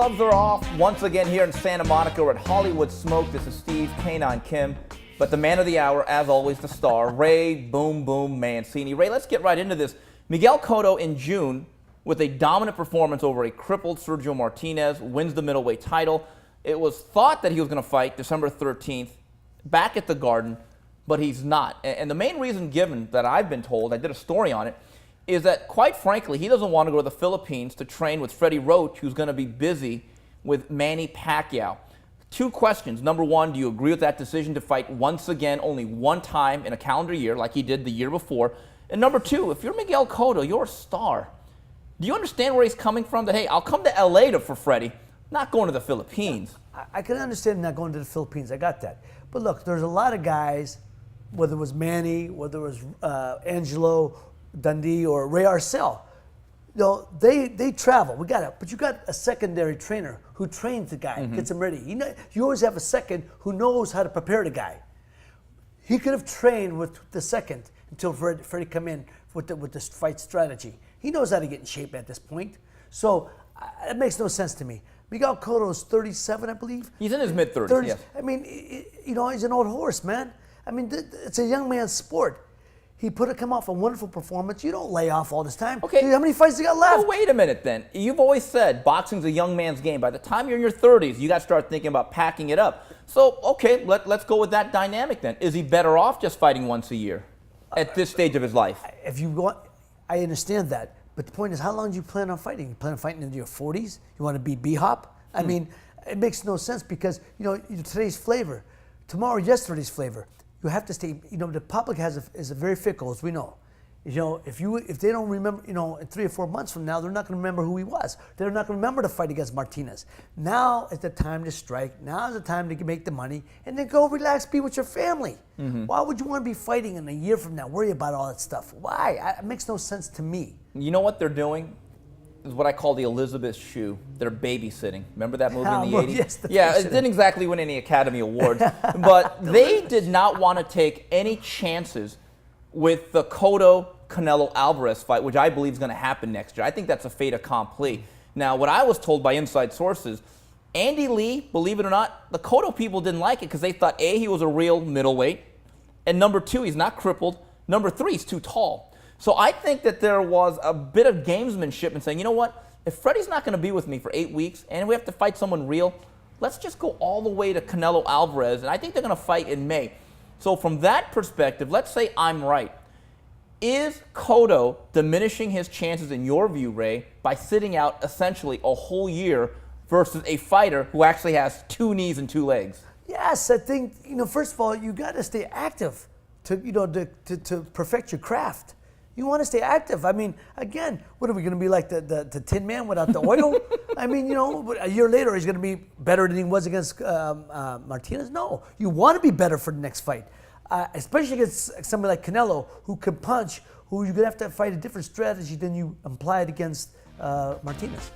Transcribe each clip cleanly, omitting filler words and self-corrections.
gloves are off. Once again here in Santa Monica, we're at Hollywood Smoke. This is Steve K9 Kim. But the man of the hour, as always, the star, Ray Boom Boom Mancini. Ray, let's get right into this. Miguel Cotto in June, with a dominant performance over a crippled Sergio Martinez, wins the middleweight title. It was thought that he was going to fight December 13th back at the Garden, but he's not. And the main reason given that I've been told, I did a story on it, is that, quite frankly, he doesn't want to go to the Philippines to train with Freddie Roach, who's going to be busy with Manny Pacquiao. Two questions. Number one, do you agree with that decision to fight once again only one time in a calendar year like he did the year before? And number two, if you're Miguel Cotto, you're a star. Do you understand where he's coming from? That, hey, I'll come to L.A. for Freddie, not going to the Philippines. I can understand not going to the Philippines. I got that. But look, there's a lot of guys, whether it was Manny, whether it was Angelo Dundee or Ray Arcel, they travel. We got it, but you got a secondary trainer who trains the guy, gets him ready. You always have a second who knows how to prepare the guy. He could have trained with the second until Freddie come in with this fight strategy. He knows how to get in shape at this point. So it makes no sense to me. Miguel Cotto is 37, I believe. He's in his mid-30s, yes. I mean, he's an old horse, man. I mean, it's a young man's sport. He come off a wonderful performance. You don't lay off all this time. Okay. How many fights he got left? Well, wait a minute then. You've always said boxing's a young man's game. By the time you're in your 30s, you got to start thinking about packing it up. So, okay, let's go with that dynamic then. Is he better off just fighting once a year at this stage of his life? If you want, I understand that. But the point is, how long do you plan on fighting? You plan on fighting into your 40s? You want to be B-Hop? I mean, it makes no sense because, today's flavor, yesterday's flavor. You have to stay. The public is very fickle, as we know. If they don't remember, in 3 or 4 months from now, they're not going to remember who he was. They're not going to remember the fight against Martinez. Now is the time to strike. Now is the time to make the money, and then go relax, be with your family. Why would you want to be fighting in a year from now? Worry about all that stuff. Why? It makes no sense to me. You know what they're doing? Is what I call the Elizabeth shoe. They're babysitting. Remember that movie in the 80s? Yes, yeah, it didn't exactly win any Academy Awards, but they did not want to take any chances with the Cotto-Canelo Alvarez fight, which I believe is going to happen next year. I think that's a fait accompli. Now, what I was told by inside sources, Andy Lee, believe it or not, the Cotto people didn't like it because they thought, A, he was a real middleweight, and number two, he's not crippled. Number three, he's too tall. So I think that there was a bit of gamesmanship in saying, you know what, if Freddie's not going to be with me for 8 weeks and we have to fight someone real, let's just go all the way to Canelo Alvarez, and I think they're going to fight in May. So from that perspective, let's say I'm right. Is Cotto diminishing his chances, in your view, Ray, by sitting out essentially a whole year versus a fighter who actually has 2 knees and 2 legs? Yes, I think, first of all, you got to stay active to perfect your craft. You want to stay active. I mean, again, what are we going to be like, the Tin Man without the oil? I mean, a year later he's going to be better than he was against Martinez? No. You want to be better for the next fight, especially against somebody like Canelo, who can punch, who you're going to have to fight a different strategy than you applied against Martinez.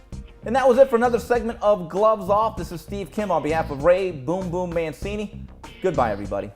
And that was it for another segment of Gloves Off. This is Steve Kim on behalf of Ray Boom Boom Mancini. Goodbye, everybody.